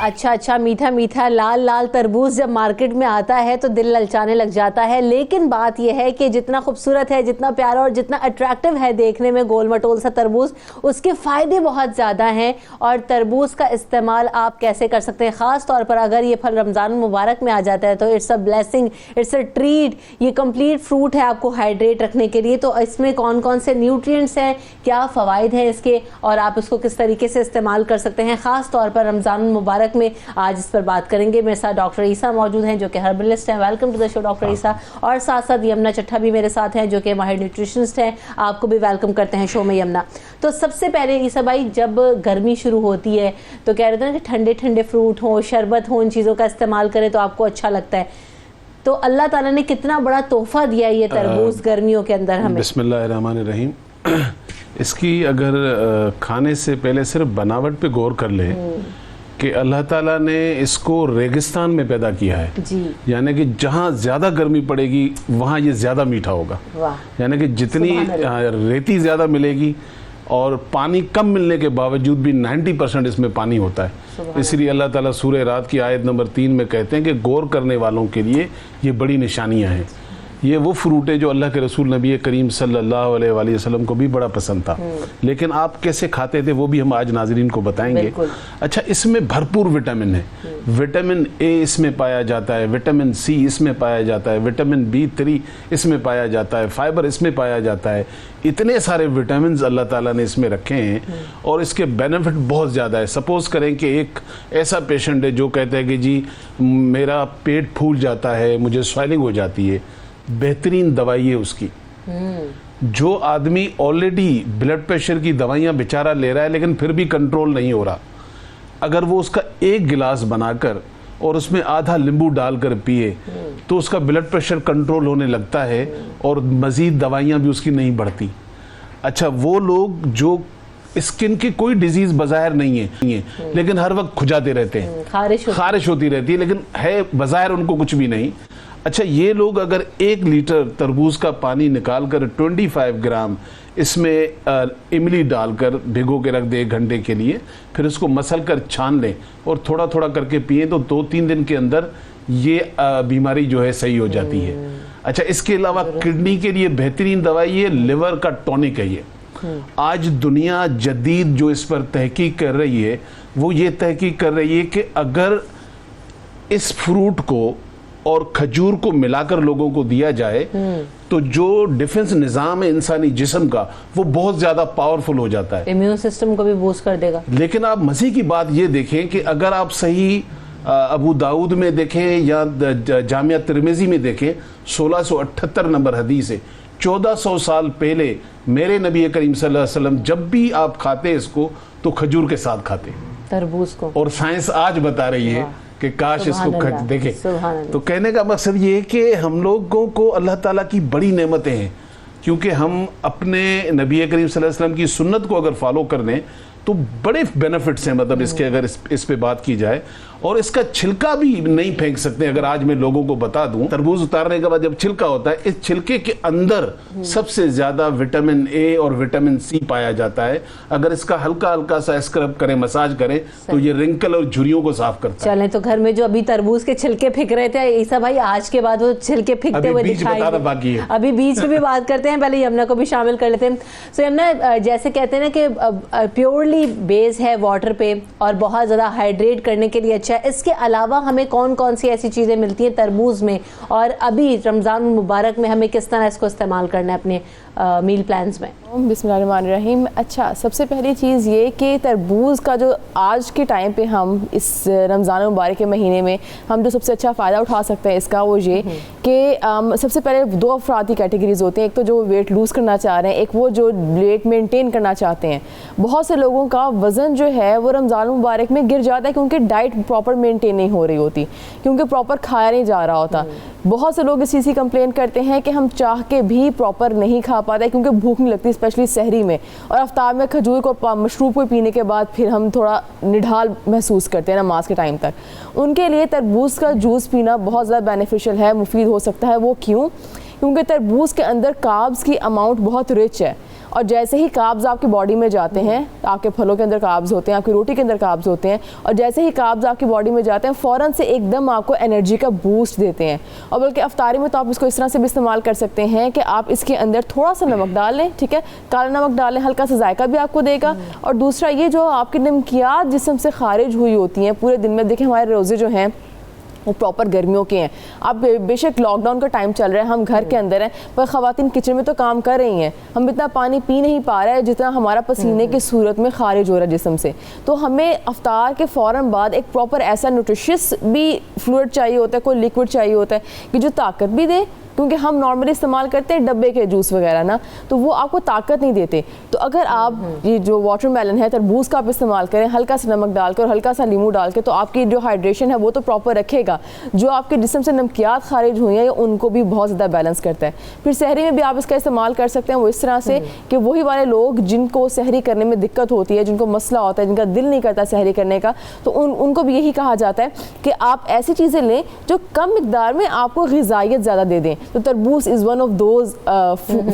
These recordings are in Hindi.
अच्छा मीठा मीठा लाल लाल तरबूज जब मार्केट में आता है तो दिल ललचाने लग जाता है। लेकिन बात यह है कि जितना खूबसूरत है, जितना प्यारा और जितना अट्रैक्टिव है देखने में गोल मटोल सा तरबूज, उसके फ़ायदे बहुत ज़्यादा हैं। और तरबूज का इस्तेमाल आप कैसे कर सकते हैं, ख़ास तौर पर अगर ये फल रमज़ान मुबारक में आ जाता है तो it's a blessing, it's a treat. ये कंप्लीट फ्रूट है आपको हाइड्रेट रखने के लिए। तो इसमें कौन कौन से न्यूट्रिएंट्स हैं, क्या फ़वाइद हैं इसके, और आप इसको किस तरीके से इस्तेमाल कर सकते हैं ख़ास तौर पर रमज़ान मुबारक में, आज इस पर बात करेंगे। मेरे साथ डॉक्टर ईसा मौजूद हैं जो कि हर्बलिस्ट हैं। Welcome to the show doctor Isa. और साथ साथ यमुना चट्ठा भी मेरे साथ हैं जो कि माहिर न्यूट्रिशनिस्ट हैं। आपको भी वेलकम करते हैं शो में यमुना। तो सबसे पहले ईसा भाई, जब गर्मी शुरू होती है तो कह रहे थे ना कि ठंडे ठंडे फ्रूट हो, शरबत हो, इन चीज़ों का इस्तेमाल करें तो आपको अच्छा लगता है। तो अल्लाह ताला ने कितना बड़ा तोहफा दिया ये तरबूज गर्मियों के अंदर हमें। बिस्मिल्लाहिर्रहमानिर्रहीम। इसकी अगर खाने से पहले सिर्फ बनावट पे गौर कर ले कि अल्लाह ताला ने इसको रेगिस्तान में पैदा किया है, यानी कि जहाँ ज़्यादा गर्मी पड़ेगी वहाँ ये ज़्यादा मीठा होगा। यानी कि जितनी रेती ज़्यादा मिलेगी और पानी कम मिलने के बावजूद भी 90% इसमें पानी होता है। इसलिए अल्लाह ताला सूरह रात की आयत नंबर 3 में कहते हैं कि गौर करने वालों के लिए ये बड़ी निशानियाँ हैं। ये वो फ्रूट है जो अल्लाह के रसूल नबी करीम सल्लल्लाहु अलैहि वसल्लम को भी बड़ा पसंद था। लेकिन आप कैसे खाते थे वो भी हम आज नाज़रीन को बताएंगे। अच्छा, इसमें भरपूर विटामिन है। विटामिन ए इसमें पाया जाता है, विटामिन सी इसमें पाया जाता है, विटामिन B3 इसमें पाया जाता है, फाइबर इसमें पाया जाता है। इतने सारे विटामिन अल्लाह ताला ने इसमें रखे हैं और इसके बेनिफिट बहुत ज़्यादा है। सपोज़ करें कि एक ऐसा पेशेंट है जो कहता है कि जी मेरा पेट फूल जाता है, मुझे स्वेलिंग हो जाती है, बेहतरीन दवाई है उसकी। जो आदमी ऑलरेडी ब्लड प्रेशर की दवाइयाँ बेचारा ले रहा है लेकिन फिर भी कंट्रोल नहीं हो रहा, अगर वो उसका एक गिलास बनाकर और उसमें आधा नींबू डालकर पिए तो उसका ब्लड प्रेशर कंट्रोल होने लगता है और मज़ीद दवाइयाँ भी उसकी नहीं बढ़ती। अच्छा, वो लोग जो स्किन की कोई डिजीज़ बज़ाहिर नहीं है लेकिन हर वक्त खुजाते रहते हैं, खारिश होती रहती है, लेकिन है बज़ाहिर उनको कुछ भी नहीं। अच्छा, ये लोग अगर 1 लीटर तरबूज का पानी निकाल कर 25 ग्राम इसमें इमली डालकर भिगो के रख दे 1 घंटे के लिए, फिर इसको मसल कर छान लें और थोड़ा थोड़ा करके पिए तो 2-3 दिन के अंदर ये बीमारी जो है सही हो जाती है। अच्छा, इसके अलावा किडनी के लिए बेहतरीन दवाई है, लिवर का टॉनिक है ये। आज दुनिया जदीद जो इस पर तहकीक कर रही है वो ये तहकीक कर रही है कि अगर इस फ्रूट को और खजूर को मिलाकर लोगों को दिया जाए तो जो डिफेंस निज़ाम है इंसानी जिस्म का वो बहुत ज़्यादा पावरफुल हो जाता है, इम्यून सिस्टम को भी बूस्ट कर देगा। लेकिन आप मज़े की बात ये देखें कि अगर आप सही अबू दाऊद में देखें या जामिया तिरमिज़ी में देखें, 1678 नंबर हदीस है। 1400 साल पहले मेरे नबी करीम सल्लल्लाहु अलैहि वसल्लम जब भी आप खाते इसको तो खजूर के साथ खाते तरबूज को, और साइंस आज बता रही है कि काश इसको देखे। तो कहने का मकसद ये है कि हम लोगों को अल्लाह ताला की बड़ी नेमतें हैं, क्योंकि हम अपने नबी करीम सल्लल्लाहु अलैहि वसल्लम की सुन्नत को अगर फॉलो कर लें तो बड़े बेनिफिट्स हैं। मतलब इसके अगर इस पे बात की जाए, और इसका छिलका भी नहीं फेंक सकते। अगर आज मैं लोगों को बता दूं, तरबूज उतारने के बाद जब छिलका होता है, इस छिलके के अंदर सबसे ज्यादा विटामिन ए और विटामिन सी पाया जाता है। अगर इसका हल्का हल्का सा स्क्रब करें, मसाज करें तो ये रिंकल और झुर्रियों को साफ करता है। चलें, तो घर में जो अभी तरबूज के छिलके फेंक रहे थे ईसा भाई, आज के बाद वो छिलके फेंकते हुए दिखाई बाकी है। अभी बीच में भी बात करते हैं, पहले यमुना को भी शामिल कर लेते हैं। सो यमुना, जैसे कहते हैं ना कि प्योरली बेस है वाटर पे और बहुत ज्यादा हाइड्रेट करने के लिए अच्छा है। इसके अलावा हमें कौन कौन सी ऐसी चीज़ें मिलती हैं तरबूज में, और अभी रमज़ान मुबारक में हमें किस तरह इसको इस्तेमाल करना है अपने मील प्लान्स में? बिस्मिल्लाहिर्रहमानिर्रहीम। अच्छा, सबसे पहली चीज़ ये कि तरबूज का जो आज के टाइम पे हम इस रमज़ान मुबारक के महीने में हम जो सबसे अच्छा फ़ायदा उठा सकते हैं इसका, वो ये कि सबसे पहले 2 अफरादी कैटेगरीज होते हैं। एक तो जो वेट लूज़ करना चाह रहे हैं, एक वो जो वेट मेंटेन करना चाहते हैं। बहुत से लोगों का वज़न जो है वो रमज़ान मुबारक में गिर जाता है क्योंकि डाइट प्रॉपर मेंटेन नहीं हो रही होती, क्योंकि प्रॉपर खाया नहीं जा रहा होता। बहुत से लोग इस चीज़ की कंप्लेन करते हैं कि हम चाह के भी प्रॉपर नहीं खा पाते क्योंकि भूख नहीं लगती, स्पेशली सहरी में, और आफ्ताब में खजूर को मशरूब को पीने के बाद फिर हम थोड़ा निढाल महसूस करते हैं नमाज के टाइम तक। उनके लिए तरबूज का जूस पीना बहुत ज़्यादा बेनिफिशियल है, मुफीद हो सकता है। वो क्यों? क्योंकि तरबूज के अंदर कार्ब्स की अमाउंट बहुत रिच है और जैसे ही कार्ब्स आपकी बॉडी में जाते हैं, आपके फलों के अंदर कार्ब्स होते हैं, आपकी रोटी के अंदर कार्ब्स होते हैं, और जैसे ही कार्ब्स आपकी बॉडी में जाते हैं फ़ौरन से एकदम आपको एनर्जी का बूस्ट देते हैं। और बल्कि अफ्तारी में तो आप इसको इस तरह से भी इस्तेमाल कर सकते हैं कि आप इसके अंदर थोड़ा सा नमक डाल लें, ठीक है, काला नमक डाल लें, हल्का सा जायका भी आपको देगा। और दूसरा ये जो आपकी नमकियात जिस्म से खारिज हुई होती हैं पूरे दिन में, देखिए हमारे रोज़े जो हैं वो प्रॉपर गर्मियों के हैं। अब बेशक लॉकडाउन का टाइम चल रहा है, हम घर के अंदर हैं, पर ख़वातीन किचन में तो काम कर रही हैं, हम इतना पानी पी नहीं पा रहे हैं जितना हमारा पसीने की सूरत में खारिज हो रहा है जिस्म से। तो हमें अफ्तार के फ़ौरन बाद एक प्रॉपर ऐसा न्यूट्रिशियस भी फ्लूइड चाहिए होता है, कोई लिक्विड चाहिए होता है कि जो ताकत भी दे, क्योंकि हम नॉर्मली इस्तेमाल करते हैं डब्बे के जूस वगैरह ना, तो वो आपको ताकत नहीं देते। तो अगर आप ये जो वाटरमेलन है, तरबूज का आप इस्तेमाल करें हल्का सा नमक डालकर और हल्का सा नींबू डाल के, तो आपकी जो हाइड्रेशन है वो तो प्रॉपर रखेगा, जो आपके जिस्म से नमकियात खारिज हुई हैं उनको भी बहुत ज़्यादा बैलेंस करता है। फिर सहरी में भी आप इसका इस्तेमाल कर सकते हैं वो इस तरह से कि वही वाले लोग जिनको सहरी करने में दिक्कत होती है, जिनको मसला होता है, जिनका दिल नहीं करता सहरी करने का, तो उनको भी यही कहा जाता है कि आप ऐसी चीज़ें लें जो कम मिकदार में आपको ग़िज़ाइयत ज़्यादा दे दें। तो तरबूज is one of those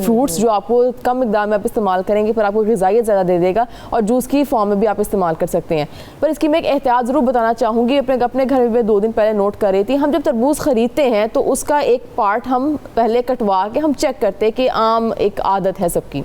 fruits जो आपको कम मिकदार में आप इस्तेमाल करेंगे पर आपको ग़िज़ाइयत ज़्यादा दे देगा, और जूस की फॉर्म में भी आप इस्तेमाल कर सकते हैं। पर इसकी मैं एक एहतियात ज़रूर बताना चाहूँगी, अपने घर में 2 दिन पहले नोट कर रही थी। हम जब तरबूज ख़रीदते हैं तो उसका एक पार्ट हम पहले कटवा के हम चेक करते हैं कि आम एक आदत है सबकी,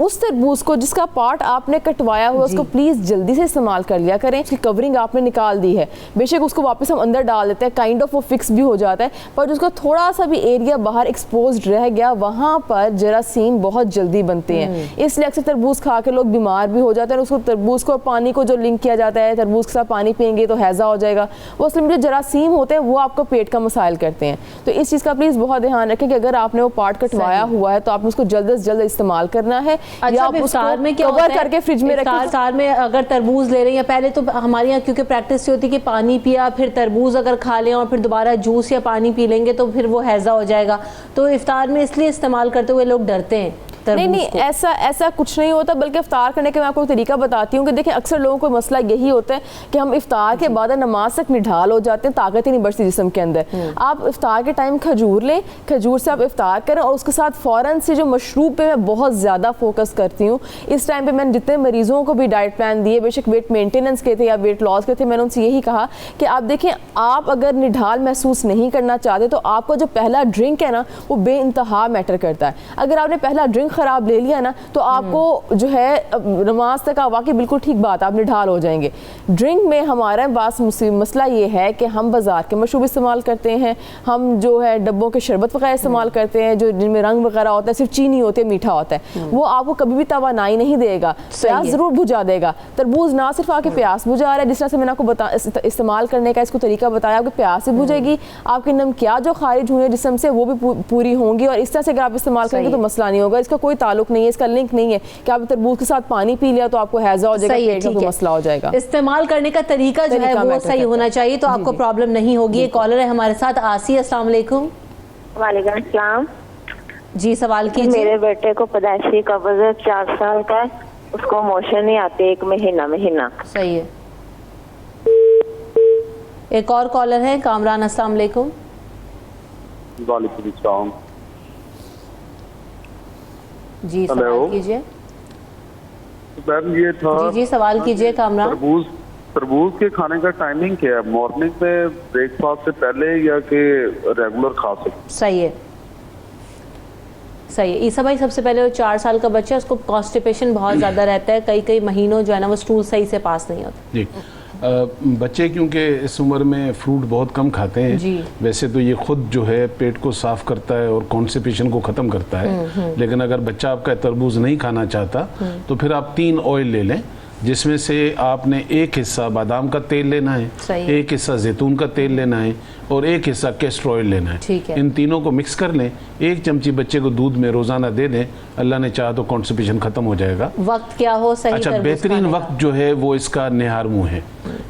उस तरबूज को जिसका पार्ट आपने कटवाया हुआ उसको प्लीज़ जल्दी से इस्तेमाल कर लिया करें। उसकी कवरिंग आपने निकाल दी है, बेशक उसको वापस हम अंदर डाल देते हैं, काइंड ऑफ वो फिक्स भी हो जाता है, पर उसका थोड़ा सा भी एरिया बाहर एक्सपोज्ड रह गया, वहाँ पर जरासीम बहुत जल्दी बनते हैं। इसलिए अक्सर तरबूज खा के लोग बीमार भी हो जाते हैं। उसको तरबूज को और पानी को जो लिंक किया जाता है, तरबूज के साथ पानी पियेंगे तो हैज़ा हो जाएगा, वो असली में जो जरासीम होते हैं वो आपको पेट का मसाइल करते हैं। तो इस चीज़ का प्लीज़ बहुत ध्यान रखें कि अगर आपने वो पार्ट कटवाया हुआ है तो आपने उसको जल्द से जल्द इस्तेमाल करना है। अच्छा, इफ्तार में क्या होता है, करके फ्रिज में रखें। इफ्तार में अगर तरबूज ले रहे हैं, पहले तो हमारे यहाँ क्योंकि प्रैक्टिस होती है कि पानी पिया फिर तरबूज अगर खा लें और फिर दोबारा जूस या पानी पी लेंगे तो फिर वो हैज़ा हो जाएगा, तो इफ्तार में इसलिए इस्तेमाल करते हुए लोग डरते हैं। नहीं, ऐसा कुछ नहीं होता, बल्कि इफ्तार करने के मैं आपको तरीका बताती हूँ कि देखिए अक्सर लोगों को मसला यही होता है कि हम इफ्तार के बाद नमाज तक निढाल हो जाते हैं, ताकत ही नहीं बढ़ती जिस्म के अंदर। आप इफ्तार के टाइम खजूर लें, खजूर से आप इफ्तार करें, और उसके साथ फ़ौरन से जो मशरूब पे मैं बहुत ज़्यादा फोकस करती हूँ इस टाइम पे, मैंने जितने मरीज़ों को भी डाइट प्लान दिए, बेशक वेट मेंटेनेंस के थे या वेट लॉस के थे, मैंने उनसे यही कहा कि आप देखें, आप अगर निढाल महसूस नहीं करना चाहते तो आपका जो पहला ड्रिंक है ना वो बेइंतहा मैटर करता है। अगर आपने पहला ड्रिंक ख़राब ले लिया ना तो आपको जो है नमाज तक वाकई बिल्कुल ठीक बात, आप निढाल हो जाएंगे। ड्रिंक में हमारा बात मसला ये है कि हम बाज़ार के मशरूब इस्तेमाल करते हैं, हम जो है डब्बों के शरबत वगैरह इस्तेमाल करते हैं जो जिनमें रंग वगैरह होता है, सिर्फ चीनी होती है, मीठा होता है, वो आपको कभी भी तवानाई नहीं देगा, प्यास ज़रूर बुझा देगा। तरबूज ना सिर्फ आपके प्यास बुझा रहा है, जिस तरह से मैंने आपको इस्तेमाल करने का इसको तरीका बताया, आपकी प्यास भी बुझेगी, आपकी नमकियात जो खारिज हुई है जिस्म से वो भी पूरी होंगी, और इस तरह से अगर आप इस्तेमाल करेंगे तो मसला नहीं होगा। इसका कोई ताल्लुक नहीं है, इसका लिंक नहीं है कि आप तरबूज के साथ पानी पी लिया तो आपको हैज़ा हो जाएगा, पेट का मसला हो जाएगा। इस्तेमाल करने का तरीका जो है वो सही होना चाहिए, तो आपको प्रॉब्लम नहीं होगी। एक कॉलर है हमारे साथ, आसी, अस्सलाम वालेकुम। वालेकुम अस्सलाम जी, सवाल कीजिए। मेरे बेटे को पैदाइशी कब्ज है, 4 साल का है, उसको मोशन नहीं आते 1 महीना। सही है। एक और कॉलर है, कामरान, अस्सलाम वालेकुम। वालेकुम अस्सलाम जी, सवाल कीजिए। मैम ये था जी सवाल कीजिए कामरान। तरबूज के खाने का टाइमिंग क्या है, मॉर्निंग में ब्रेकफास्ट से पहले या कि रेगुलर खा सकते? सही है, सही है। ईसा भाई, सबसे पहले वो 4 साल का बच्चा है, उसको कॉन्स्टिपेशन बहुत ज़्यादा रहता है, कई महीनों जो है ना वो स्टूल सही से पास नहीं होता। जी, बच्चे क्योंकि इस उम्र में फ्रूट बहुत कम खाते हैं, वैसे तो ये खुद जो है पेट को साफ़ करता है और कॉन्स्टिपेशन को ख़त्म करता है, लेकिन अगर बच्चा आपका तरबूज नहीं खाना चाहता तो फिर आप 3 ऑयल ले लें, जिसमें से आपने एक हिस्सा बादाम का तेल लेना है, एक हिस्सा जैतून का तेल लेना है और एक हिस्सा कैस्टर ऑयल लेना है। इन तीनों को मिक्स कर लें, 1 चमची बच्चे को दूध में रोज़ाना दे दें, अल्लाह ने चाहा तो कॉन्स्टिपेशन ख़त्म हो जाएगा। वक्त क्या हो सही? अच्छा, बेहतरीन वक्त जो है वो इसका निहार मुँह है,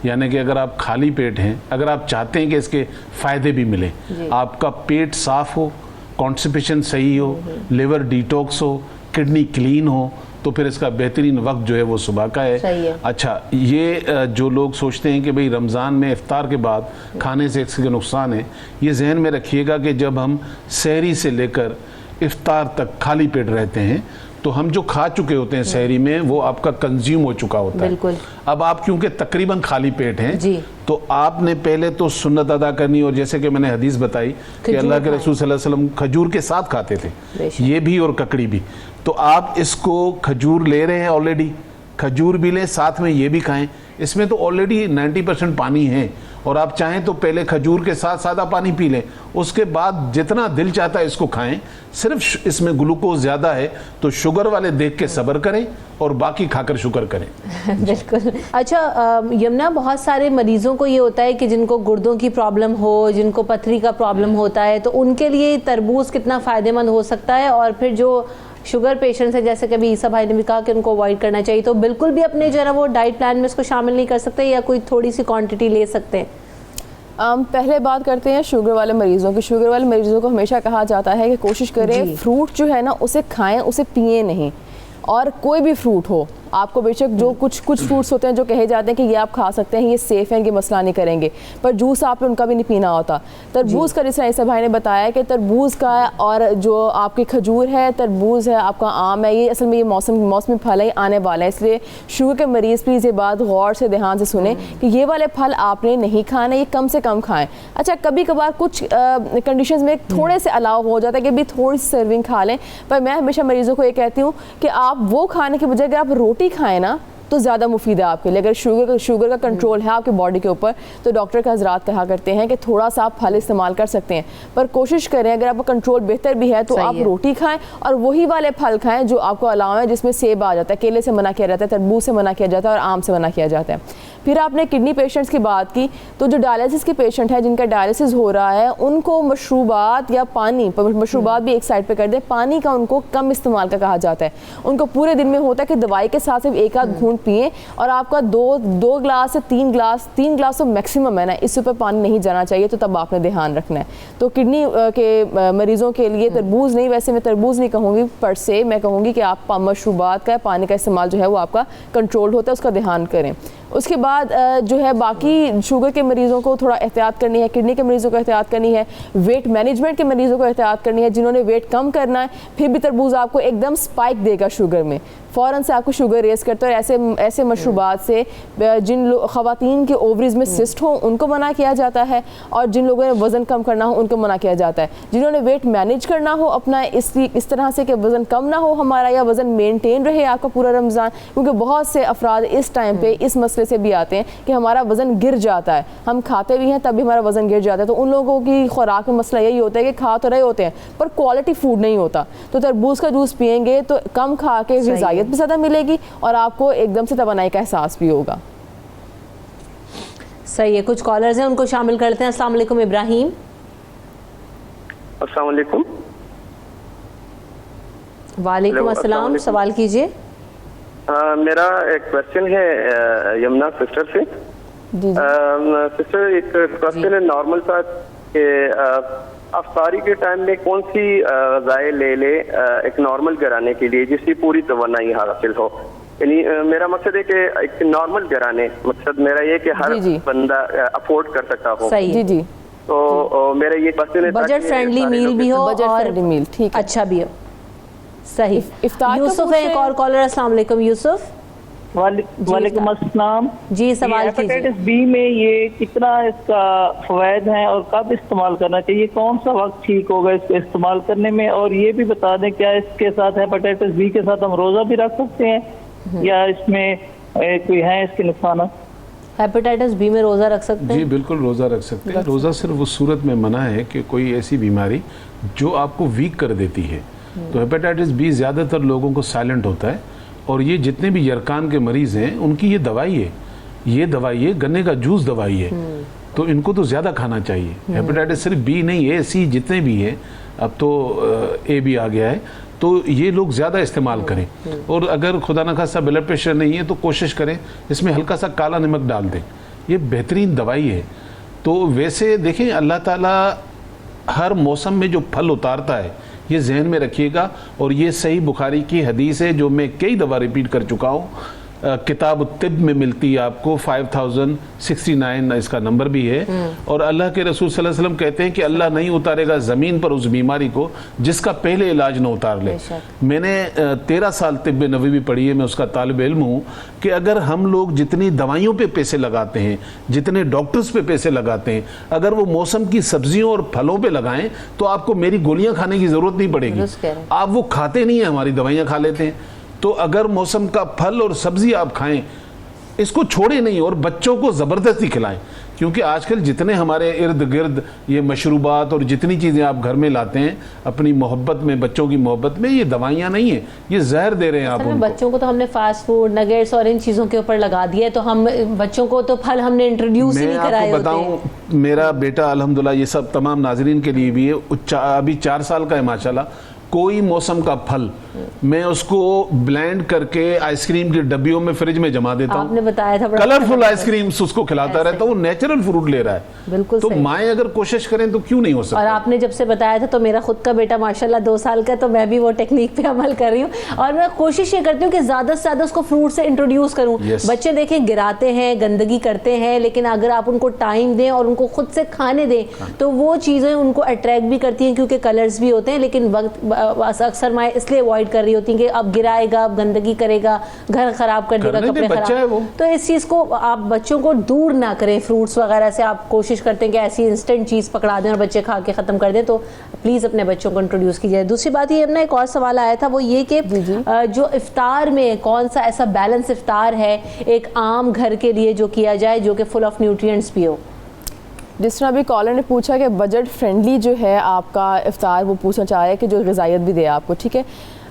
यानी कि अगर आप खाली पेट हैं, अगर आप चाहते हैं कि इसके फ़ायदे भी मिले, आपका पेट साफ़ हो, कॉन्स्टिपेशन सही हो, लिवर डिटॉक्स हो, किडनी क्लीन हो, तो फिर इसका बेहतरीन वक्त जो है वो सुबह का है। अच्छा, ये जो लोग सोचते हैं कि भाई रमज़ान में इफ्तार के बाद खाने से इसके नुकसान है, ये जहन में रखिएगा कि जब हम सहरी से लेकर इफ्तार तक खाली पेट रहते हैं तो हम जो खा चुके होते हैं सहरी में वो आपका कंज्यूम हो चुका होता है। अब आप क्योंकि तकरीबन खाली पेट हैं जी, तो आपने पहले तो सुन्नत अदा करनी, और जैसे कि मैंने हदीस बताई कि अल्लाह के रसूल सल्लल्लाहु अलैहि वसल्लम खजूर के साथ खाते थे, ये भी और ककड़ी भी। तो आप इसको खजूर ले रहे हैं ऑलरेडी, खजूर भी लें साथ में ये भी खाएं, इसमें तो ऑलरेडी 90% पानी है, और आप चाहें तो पहले खजूर के साथ सादा पानी पी लें, उसके बाद जितना दिल चाहता है इसको खाएं। सिर्फ इसमें ग्लूकोज ज़्यादा है तो शुगर वाले देख के सब्र करें और बाकी खाकर शुक्र करें। बिल्कुल। अच्छा यमुना, बहुत सारे मरीजों को ये होता है कि जिनको गुर्दों की प्रॉब्लम हो, जिनको पथरी का प्रॉब्लम होता है, तो उनके लिए तरबूज कितना फ़ायदेमंद हो सकता है? और फिर जो शुगर पेशेंट्स हैं, जैसे कभी ईसा भाई ने भी कहा कि उनको अवॉइड करना चाहिए, तो बिल्कुल भी अपने जो है ना वो डाइट प्लान में इसको शामिल नहीं कर सकते, या कोई थोड़ी सी क्वांटिटी ले सकते हैं? पहले बात करते हैं शुगर वाले मरीज़ों की। शुगर वाले मरीज़ों को हमेशा कहा जाता है कि कोशिश करें फ्रूट जो है ना उसे खाएं, उसे पिए नहीं। और कोई भी फ्रूट हो, आपको बेशक जो कुछ फ्रूट्स होते हैं जो कहे जाते हैं कि ये आप खा सकते हैं, ये सेफ़ हैं, ये मसला नहीं करेंगे, पर जूस आपने उनका भी नहीं पीना होता। तरबूज़ का, जैसे ईसा भाई ने बताया कि तरबूज़ का और जो आपकी खजूर है, तरबूज़ है, आपका आम है, ये असल में ये मौसमी फल है, आने वाला है। इसलिए शुगर के मरीज़ प्लीज़ ये बात गौर से ध्यान से सुने कि ये वाले फल आपने नहीं खाने, ये कम से कम खाएँ। अच्छा, कभी कभार कुछ कंडीशंस में थोड़े से अलाउ हो जाता है कि भी थोड़ी सी सर्विंग खा लें, पर मैं हमेशा मरीज़ों को ये कहती हूँ कि आप वो खाने के बजाय अगर आप रोटी खाएं ना तो ज़्यादा मुफीद है आपके लिए। अगर शुगर का कंट्रोल है आपके बॉडी के ऊपर, तो डॉक्टर का हजरात कहा करते हैं कि थोड़ा सा आप फल इस्तेमाल कर सकते हैं, पर कोशिश करें अगर आपका कंट्रोल बेहतर भी है तो आप रोटी खाएं और वही वाले फल खाएं जो आपको अलाव है, जिसमें सेब आ जाता है, केले से मना किया जाता है, तरबूज से मना किया जाता है और आम से मना किया जाता है। फिर आपने किडनी पेशेंट्स की बात की, तो जो डायलिसिस के पेशेंट है, जिनका डायलिसिस हो रहा है, उनको मशरूबात या पानी, मशरूबात भी एक साइड पे कर दें, पानी का उनको कम इस्तेमाल का कहा जाता है। उनको पूरे दिन में होता है कि दवाई के साथ सिर्फ एक आध घूंट पिए, और आपका दो ग्लास से तीन ग्लास तो मैक्सिमम है ना, इससे ऊपर पानी नहीं जाना चाहिए, तो तब आपने ध्यान रखना है। तो किडनी के मरीज़ों के लिए तरबूज नहीं, वैसे मैं तरबूज नहीं कहूँगी पर से, मैं कहूँगी कि आप मशरूबात का, पानी का इस्तेमाल जो है वो आपका कंट्रोल होता है, उसका ध्यान करें। उसके बाद जो है बाकी शुगर के मरीज़ों को थोड़ा एहतियात करनी है, किडनी के मरीज़ों को एहतियात करनी है, वेट मैनेजमेंट के मरीज़ों को एहतियात करनी है। जिन्होंने वेट कम करना है, फिर भी तरबूज आपको एकदम स्पाइक देगा शुगर में, फ़ौरन से आपको शुगर रेस करता है। और ऐसे मशरूबात से जिन ख़वातीन के ओवरीज में सिस्ट हो उनको मना किया जाता है, और जिन लोगों ने वज़न कम करना हो उनको मना किया जाता है। जिन्होंने वेट मैनेज करना हो अपना इस तरह से कि वज़न कम ना हो हमारा, या वज़न मेनटेन रहे आपका पूरा रमज़ान, क्योंकि बहुत से अफराद इस टाइम पे इस मसले से भी आते हैं कि हमारा वज़न गिर जाता है, हम खाते भी हैं तब भी हमारा वज़न गिर जाता है। तो उन लोगों की खुराक में मसला यही होता है कि खा तो रहे होते हैं पर क्वालिटी फूड नहीं होता। तो तरबूज का जूस पियेंगे तो कम खा के ग़िज़ाइयत भी ज़्यादा मिलेगी और आपको एकदम से तवानाई का एहसास भी होगा। सही है। कुछ कॉलर्स हैं, उनको शामिल करते हैं। अस्सलाम वालेकुम इब्राहिम। अस्सलाम वालेकुम। वालेकुम अस्सलाम, सवाल कीजिए। मेरा एक क्वेश्चन है यमुना सिस्टर से। सिस्टर, एक क्वेश्चन है नॉर्मल सा कि अफ्तारी के टाइम में कौन सी ग़िज़ाएं ले एक नॉर्मल घराने के लिए जिसकी पूरी तवन्नाई हासिल हो। यानी मेरा मकसद है कि एक नॉर्मल घराने, मकसद मेरा ये कि हर बंदा अफोर्ड कर सकता हो। सही जी। तो मेरा ये क्वेश्चन है बजट फ्रेंडली मील भी हो, बजट फ्रेंडली मील ठीक अच्छा भी हो। सही। यूसुफ है एक और कॉलर। अस्सलाम वालेकुम यूसुफ। वालेकुम अस्सलाम जी, सवाल कीजिए। हेपेटाइटिस बी में ये कितना इसका फवायद हैं और कब इस्तेमाल करना चाहिए, कौन सा वक्त ठीक होगा इसको इस्तेमाल करने में? और ये भी बता दें क्या इसके साथ हेपेटाइटिस बी के साथ हम रोज़ा भी रख सकते हैं या इसमें कोई है इसके नुकसान? हेपेटाइटिस बी में रोज़ा रख सकते हैं? जी बिल्कुल रोज़ा रख सकते हैं। रोज़ा सिर्फ उस सूरत में मना है कि कोई ऐसी बीमारी जो आपको वीक कर देती है। तो हेपेटाइटिस बी ज़्यादातर लोगों को साइलेंट होता है, और ये जितने भी यरकान के मरीज़ हैं उनकी ये दवाई है, गन्ने का जूस दवाई है, तो इनको तो ज़्यादा खाना चाहिए। हेपेटाइटिस सिर्फ बी नहीं है, सी जितने भी हैं, अब तो ए भी आ गया है, तो ये लोग ज़्यादा इस्तेमाल करें। और अगर खुदा न खास्ता ब्लड प्रेशर नहीं है तो कोशिश करें इसमें हल्का सा काला नमक डाल दें, ये बेहतरीन दवाई है। तो वैसे देखें अल्लाह ताला हर मौसम में जो फल उतारता है ये जहन में रखिएगा, और ये सही बुखारी की हदीस है जो मैं कई दफ़ा रिपीट कर चुका हूँ किताब तिब में मिलती है आपको, 5069 इसका नंबर भी है। और अल्लाह के रसूल सल्लल्लाहु अलैहि वसल्लम कहते हैं कि अल्लाह नहीं उतारेगा ज़मीन पर उस बीमारी को जिसका पहले इलाज न उतार ले। मैंने 13 साल तिब नबवी भी पढ़ी है, मैं उसका तालिब इल्म हूँ कि अगर हम लोग जितनी दवाइयों पे पैसे लगाते हैं, जितने डॉक्टर्स पे पैसे लगाते हैं, अगर वो मौसम की सब्जियों और फलों पे लगाएं तो आपको मेरी गोलियां खाने की जरूरत नहीं पड़ेगी। आप वो खाते नहीं है, हमारी दवाइयां खा लेते हैं। तो अगर मौसम का फल और सब्जी आप खाएं, इसको छोड़े नहीं और बच्चों को ज़बरदस्ती खिलाएं, क्योंकि आजकल जितने हमारे इर्द गिर्द ये मशरूबात और जितनी चीज़ें आप घर में लाते हैं अपनी मोहब्बत में, बच्चों की मोहब्बत में, ये दवाइयाँ नहीं है, ये जहर दे रहे हैं आप उनको। बच्चों को तो हमने फास्ट फूड, नगेट्स और इन चीज़ों के ऊपर लगा दिया है, तो हम बच्चों को तो फल हमने इंट्रोड्यूस ही नहीं कराए होते। बताऊं, मेरा बेटा अल्हम्दुलिल्लाह, ये सब तमाम नाजरीन के लिए भी है, अभी 4 साल का है माशाल्लाह, कोई मौसम का फल मैं उसको ब्लेंड करके आइसक्रीम की डब्बियों में फ्रिज में जमा देता हूँ। आपने बताया था, कलरफुल आइसक्रीम उसको खिलाता रहता हूँ, नेचुरल फ्रूट ले रहा है। बिल्कुल तो माएँ अगर कोशिश करें तो क्यों नहीं हो सकता। और आपने जब से बताया था तो मेरा खुद का बेटा माशाल्लाह 2 साल का, तो मैं भी वो टेक्निक पे अमल कर रही हूँ और मैं कोशिश ये करती हूँ कि ज़्यादा से ज़्यादा उसको फ्रूट से इंट्रोड्यूस करूँ। बच्चे देखें गिराते हैं, गंदगी करते हैं, लेकिन अगर आप उनको टाइम दें और उनको खुद से खाने दें तो वो चीज़ें उनको अट्रैक्ट भी करती हैं, क्योंकि कलर्स भी होते हैं। लेकिन वक्त अक्सर माएँ इसलिए अवॉइड कर रही होती हैं कि अब गिराएगा, अब गंदगी करेगा, घर खराब कर देगा, कपड़े खराब। तो इस चीज़ को आप बच्चों को दूर ना करें फ्रूट्स वगैरह से। आप कोशिश करते हैं कि ऐसी इंस्टेंट चीज़ पकड़ा दें और बच्चे खा के ख़त्म कर दें, तो प्लीज़ अपने बच्चों को इंट्रोड्यूस कीजिए। दूसरी बात ये, अपना एक और सवाल आया था, वो ये कि जो इफ्तार में कौन सा ऐसा बैलेंस इफ्तार है एक आम घर के लिए जो किया जाए जो कि फुल ऑफ न्यूट्रिएंट्स भी हो। जिस तरह अभी कॉलर ने पूछा कि बजट फ्रेंडली जो है आपका इफ्तार, वो पूछना चाह रहे हैं कि जो ग़िज़ाइयत भी दे आपको, ठीक है।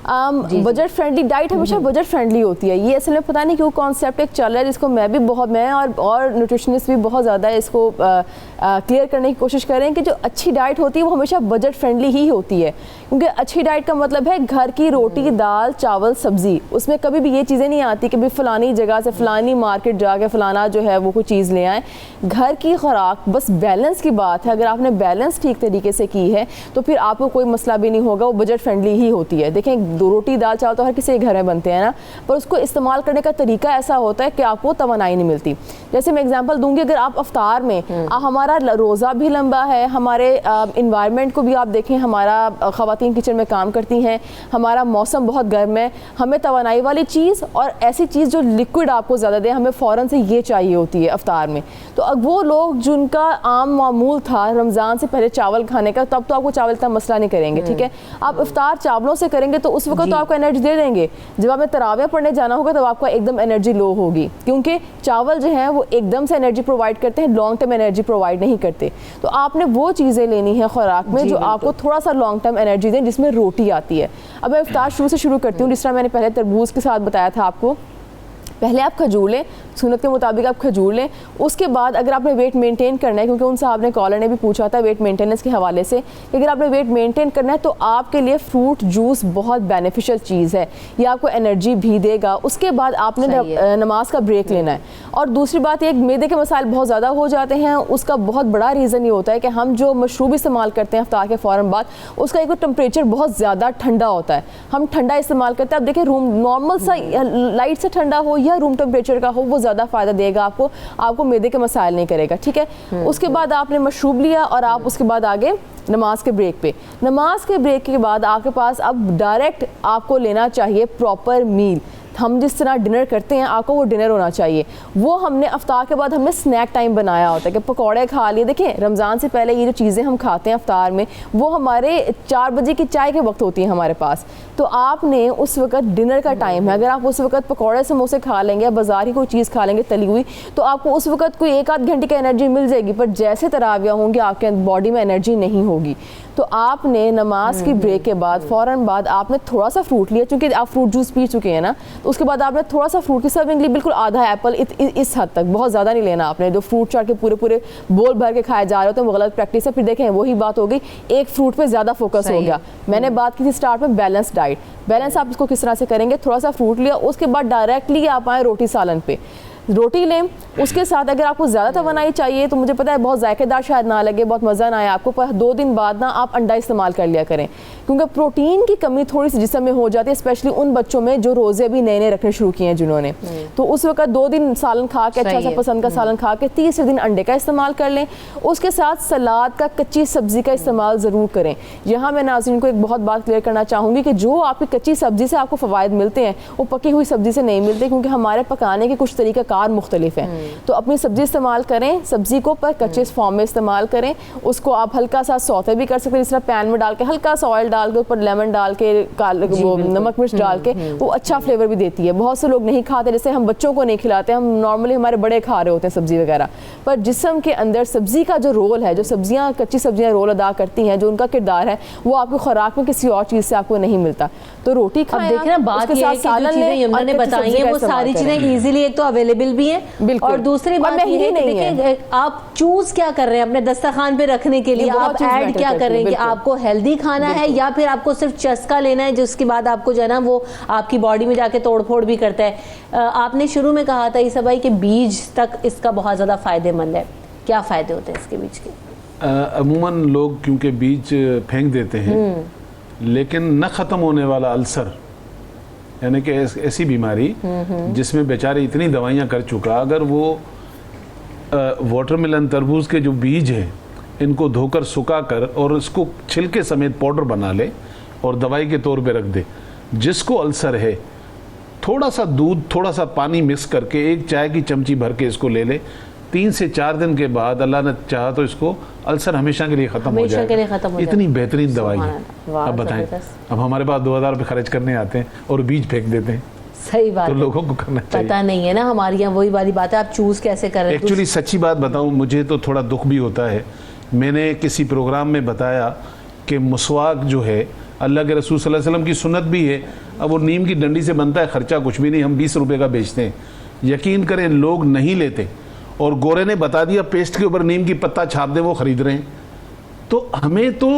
बजट फ्रेंडली डाइट हमेशा बजट फ्रेंडली होती है। ये असल में पता नहीं क्यों कॉन्सेप्ट एक चल रहा है जिसको मैं और न्यूट्रिशनिस्ट भी बहुत ज़्यादा इसको क्लियर करने की कोशिश कर रहे हैं कि जो अच्छी डाइट होती है वो हमेशा बजट फ्रेंडली ही होती है, क्योंकि अच्छी डाइट का मतलब है घर की रोटी, दाल, चावल, सब्ज़ी। उसमें कभी भी ये चीज़ें नहीं आती कि भाई फ़लानी जगह से फ़लानी मार्केट जाके फ़लाना जो है वो कोई चीज़ ले आए। घर की खुराक बस बैलेंस की बात है। अगर आपने बैलेंस ठीक तरीके से की है तो फिर आपको कोई मसला भी नहीं होगा, वो बजट फ्रेंडली ही होती है। देखें, रोटी, दाल, चावल तो हर किसी के घर में बनते हैं ना, पर उसको इस्तेमाल करने का तरीका ऐसा होता है कि आपको तवानाई नहीं मिलती। जैसे मैं एग्जांपल दूंगी, अगर आप अफ्तार में हमारा रोज़ा भी लंबा है, हमारे इन्वायरमेंट को भी आप देखें, हमारा ख़वातीन किचन में काम करती हैं, हमारा मौसम बहुत गर्म है, हमें तवानाई वाली चीज़ और ऐसी चीज़ जो लिक्विड आपको ज़्यादा दे, हमें फ़ौरन से ये चाहिए होती है अफ्तार में। तो अब वो लोग जिनका आम मामूल था रमज़ान से पहले चावल खाने का, तब तो आपको चावल इतना मसला नहीं करेंगे, ठीक है। आप इफ्तार चावलों से करेंगे तो उस वक्त तो आपको एनर्जी दे देंगे। जब आपने तरावियाँ पढ़ने जाना होगा तब आपका एकदम एनर्जी लो होगी, क्योंकि चावल जो है वो एकदम से एनर्जी प्रोवाइड करते हैं, लॉन्ग टर्म एनर्जी प्रोवाइड नहीं करते। तो आपने वो चीज़ें लेनी है खुराक में जो आपको थोड़ा सा लॉन्ग टर्म एनर्जी दें, जिसमें रोटी आती है। अब मैं इफ्तार शुरू करती हूँ। जिस तरह मैंने पहले तरबूज के साथ बताया था आपको, पहले आप खजूर लें, सुन्नत के मुताबिक आप खजूर लें। उसके बाद अगर आपने वेट मेंटेन करना है, क्योंकि उन साहब ने कॉलर ने भी पूछा था वेट मेंटेनेंस के हवाले से, कि अगर आपने वेट मेंटेन करना है तो आपके लिए फ्रूट जूस बहुत बेनिफिशियल चीज़ है, ये आपको एनर्जी भी देगा। उसके बाद आपने नमाज का ब्रेक लेना है। और दूसरी बात, एक मैदे के मसाइल बहुत ज़्यादा हो जाते हैं, उसका बहुत बड़ा रीज़न ये होता है कि हम जो मशरूब इस्तेमाल करते हैं इफ्तार के फ़ौरन बाद, उसका एक टेम्परेचर बहुत ज़्यादा ठंडा होता है, हम ठंडा इस्तेमाल करते हैं। अब देखिए, रूम नॉर्मल सा लाइट से ठंडा हो या रूम टेम्परेचर का हो, वो ज़्यादा फ़ायदा देगा आपको मैदे के मसाइल नहीं करेगा, ठीक है। उसके बाद आपने मशरूब लिया और आप उसके बाद आगे नमाज के ब्रेक पे। नमाज के ब्रेक के बाद आपके पास अब डायरेक्ट आपको लेना चाहिए प्रॉपर मील। हम जिस तरह डिनर करते हैं आपको वो डिनर होना चाहिए। वो हमने अफ्तार के बाद हमने स्नैक टाइम बनाया होता है कि पकौड़े खा लिए। देखें, रमज़ान से पहले ये जो चीज़ें हम खाते हैं अफ्तार में, वो हमारे 4 बजे की चाय के वक्त होती है हमारे पास। तो आपने उस वक्त डिनर का टाइम है, अगर आप उस वक्त पकौड़े समोसे खा लेंगे या बाजार की कोई चीज़ खा लेंगे तली हुई, तो आपको उस वक्त कोई 1-8 घंटे की एनर्जी मिल जाएगी, पर जैसे तरावियाँ होंगी आपके बॉडी में एनर्जी नहीं होगी। तो आपने नमाज की ब्रेक के बाद फ़ौरन बाद आपने थोड़ा सा फ्रूट लिया, चूँकि आप फ्रूट जूस पी चुके हैं ना, तो उसके बाद आपने थोड़ा सा फ्रूट की सर्विंग ली, बिल्कुल आधा एप्पल, इस हद तक, बहुत ज़्यादा नहीं लेना आपने। जो फ्रूट चाट के पूरे बोल भर के खाए जा रहे होते हैं वो गलत प्रैक्टिस है। फिर देखें, वही बात हो गई, एक फ्रूट पे ज़्यादा फोकस हो गया। मैंने बात की थी स्टार्ट में बैलेंस डाइट। बैलेंस आप इसको किस तरह से करेंगे, थोड़ा सा फ्रूट लिया, उसके बाद डायरेक्टली आप आए रोटी सालन पे, रोटी लें। उसके साथ अगर आपको ज़्यादा तवानाई चाहिए, तो मुझे पता है बहुत जायकेदार शायद ना लगे, बहुत मज़ा ना आए आपको, पर 2 दिन बाद ना आप अंडा इस्तेमाल कर लिया करें, क्योंकि प्रोटीन की कमी थोड़ी सी जिस्म में हो जाती है, स्पेशली उन बच्चों में जो रोज़े अभी नए नए रखने शुरू किए हैं जिन्होंने। तो उस वक्त 2 दिन सालन खा के, अच्छा सा पसंद का सालन खा के, तीसरे दिन अंडे का इस्तेमाल कर लें। उसके साथ सलाद का, कच्ची सब्ज़ी का इस्तेमाल ज़रूर करें। यहाँ मैं नाज़रीन को एक बहुत बात क्लियर करना चाहूँगी कि जो आपकी कच्ची सब्ज़ी से आपको फ़वाइद मिलते हैं वो पकी हुई सब्ज़ी से नहीं मिलते, क्योंकि हमारे पकाने के कुछ तरीक़ाकार मुख्तलिफ हैं। तो अपनी सब्ज़ी इस्तेमाल करें, सब्ज़ी को पर कच्चे फॉर्म में इस्तेमाल करें। उसको आप हल्का सा सौते भी कर सकते हैं, जिस तरह पैन में डाल के हल्का सा ऑयल डाल के ऊपर लेमन डाल के, वो नमक मिर्च डाल के, वो अच्छा फ्लेवर भी देती है। बहुत से लोग नहीं खाते, जैसे हम बच्चों को नहीं खिलाते, हम नॉर्मली हमारे बड़े खा रहे होते हैं सब्ज़ी वगैरह, पर जिस्म के अंदर सब्ज़ी का जो रोल है, जो सब्जियाँ, कच्ची सब्जियाँ रोल अदा करती हैं, जो उनका किरदार है, वो आपकी खुराक में किसी और चीज़ से आपको नहीं मिलता। तो रोटी खाएं। अब देखना बात ये है कि जो चीजें यमुना ने बताई हैं वो सारी चीजें इजीली एक तो अवेलेबल भी हैं, और दूसरी बात ये है कि देखिए आप चूज क्या कर रहे हैं अपने दस्तरखान पे रखने के लिए, आप ऐड क्या कर रहे हैं कि आपको हेल्दी खाना है या फिर आपको सिर्फ चस्का लेना है, जिसके बाद आपको जो है ना वो आपकी बॉडी में जाके तोड़फोड़ भी करता है। आपने शुरू में कहा था ईसा भाई कि बीज तक इसका बहुत ज्यादा फायदेमंद है, क्या फायदे होते हैं इसके बीज के? अमूमन लोग क्योंकि बीज फेंक देते हैं, लेकिन न ख़त्म होने वाला अल्सर, यानी कि ऐसी बीमारी जिसमें बेचारे इतनी दवाइयाँ कर चुका, अगर वो वाटरमेलन, तरबूज के जो बीज हैं इनको धोकर सुखा कर और इसको छिलके समेत पाउडर बना ले और दवाई के तौर पे रख दे, जिसको अल्सर है थोड़ा सा दूध, थोड़ा सा पानी मिक्स करके 1 चाय की चमची भर के इसको ले ले, 3 से 4 दिन के बाद अल्लाह ने चाहा तो इसको अल्सर हमेशा के लिए ख़त्म हो जाएगा। इतनी बेहतरीन दवाई है। अब बताएं, अब हमारे पास 2000 रुपये खर्च करने आते हैं और बीज फेंक देते हैं। सही बात तो लोगों को करना चाहिए। पता नहीं है ना, हमारी यहाँ वही वाली बात है, आप चूज कैसे कर रहे हैं। एक्चुअली सच्ची बात बताऊं, मुझे तो थोड़ा दुख भी होता है। मैंने किसी प्रोग्राम में बताया कि मुसवाक जो है अल्लाह के रसूल सल्लल्लाहु अलैहि वसल्लम की सुन्नत भी है। अब वो नीम की डंडी से बनता है, खर्चा कुछ भी नहीं, हम 20 रुपए का बेचते हैं। यकीन करें लोग नहीं लेते, और गोरे ने बता दिया पेस्ट के ऊपर नीम की पत्ता छाप दे, वो खरीद रहे हैं। तो हमें तो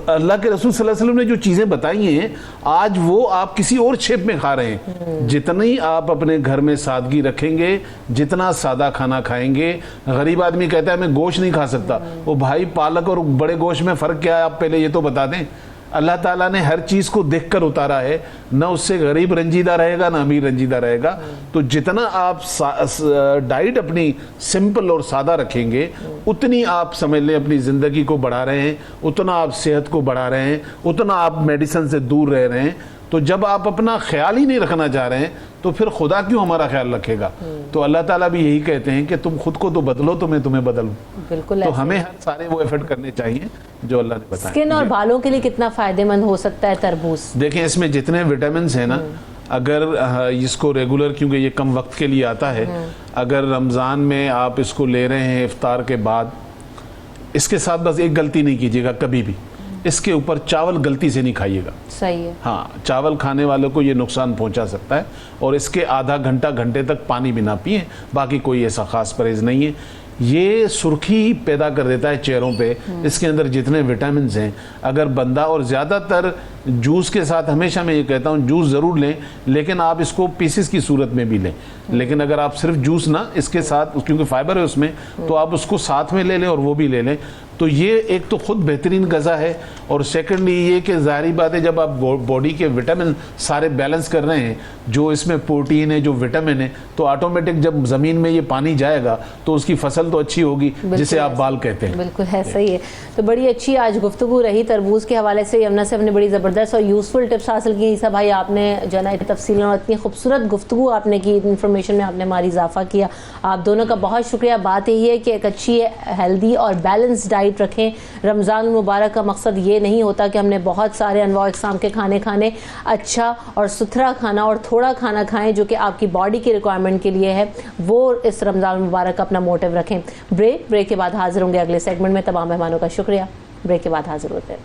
अल्लाह के रसूल सल्लल्लाहु अलैहि वसल्लम ने जो चीज़ें बताई हैं, आज वो आप किसी और शेप में खा रहे हैं। जितनी आप अपने घर में सादगी रखेंगे, जितना सादा खाना खाएंगे। गरीब आदमी कहता है मैं गोश्त नहीं खा सकता, वो भाई पालक और बड़े गोश्त में फ़र्क क्या है आप पहले ये तो बता दें। अल्लाह ताला ने हर चीज़ को देखकर उतारा है, ना उससे गरीब रंजीदा रहेगा ना अमीर रंजीदा रहेगा। तो जितना आप डाइट अपनी सिंपल और सादा रखेंगे, उतनी आप समझ लें अपनी ज़िंदगी को बढ़ा रहे हैं, उतना आप सेहत को बढ़ा रहे हैं, उतना आप मेडिसिन से दूर रह रहे हैं। तो जब आप अपना ख्याल ही नहीं रखना चाह रहे हैं तो फिर खुदा क्यों हमारा ख्याल रखेगा। तो अल्लाह ताला भी यही कहते हैं कि तुम खुद को तो बदलो तो मैं तुम्हें बदलूं। बिल्कुल। तो हमें हर सारे वो एफर्ट करने चाहिए जो अल्लाह ने बताया। स्किन और बालों के लिए कितना फायदेमंद हो सकता है तरबूज? देखें इसमें जितने विटामिन हैं ना, अगर इसको रेगुलर, क्योंकि ये कम वक्त के लिए आता है, अगर रमज़ान में आप इसको ले रहे हैं इफ्तार के बाद, इसके साथ बस एक गलती नहीं कीजिएगा कभी भी, इसके ऊपर चावल गलती से नहीं खाइएगा। सही है। हाँ, चावल खाने वालों को ये नुकसान पहुंचा सकता है। और इसके आधा घंटे तक पानी भी ना पिए, बाकी कोई ऐसा ख़ास परहेज़ नहीं है। ये सुर्खी पैदा कर देता है चेहरों पे, इसके अंदर जितने विटामिन हैं। अगर बंदा, और ज़्यादातर जूस के साथ हमेशा मैं ये कहता हूँ जूस ज़रूर लें, लेकिन आप इसको पीसेस की सूरत में भी लें। लेकिन अगर आप सिर्फ जूस ना, इसके साथ क्योंकि फाइबर है उसमें, तो आप उसको साथ में ले लें और वो भी ले लें। तो ये एक तो खुद बेहतरीन गज़ा है, और सेकेंडली ये कि ज़ाहिरी बात है जब आप बॉडी के विटामिन सारे बैलेंस कर रहे हैं, जो इसमें प्रोटीन है, जो विटामिन है, तो ऑटोमेटिक जब ज़मीन में ये पानी जाएगा तो उसकी फसल तो अच्छी होगी, जिसे आप बाल कहते हैं। बिल्कुल है, सही है। तो बड़ी अच्छी आज गुफ्तगू रही तरबूज के हवाले से। यमुना से हमने बड़ी ज़बरदस्त और यूज़फुल टिप्स हासिल की। ईसा भाई आपने जो है तफसील और इतनी खूबसूरत गुफ्तगू आपने की, इन्फॉर्मेशन में आपने हमारी इजाफा किया, आप दोनों का बहुत शुक्रिया। बात यही है कि एक अच्छी हेल्दी और बैलेंस डाइट रखें। रमज़ान मुबारक का मकसद ये नहीं होता कि हमने बहुत सारे अनवा इक़साम के खाने, अच्छा और सुथरा खाना और थोड़ा खाना खाएं जो कि आपकी बॉडी की रिक्वायरमेंट के लिए है, वो इस रमज़ान मुबारक का अपना मोटिव रखें। ब्रेक के बाद हाजिर होंगे अगले सेगमेंट में। तमाम मेहमानों का शुक्रिया। ब्रेक के बाद हाजिर होते हैं।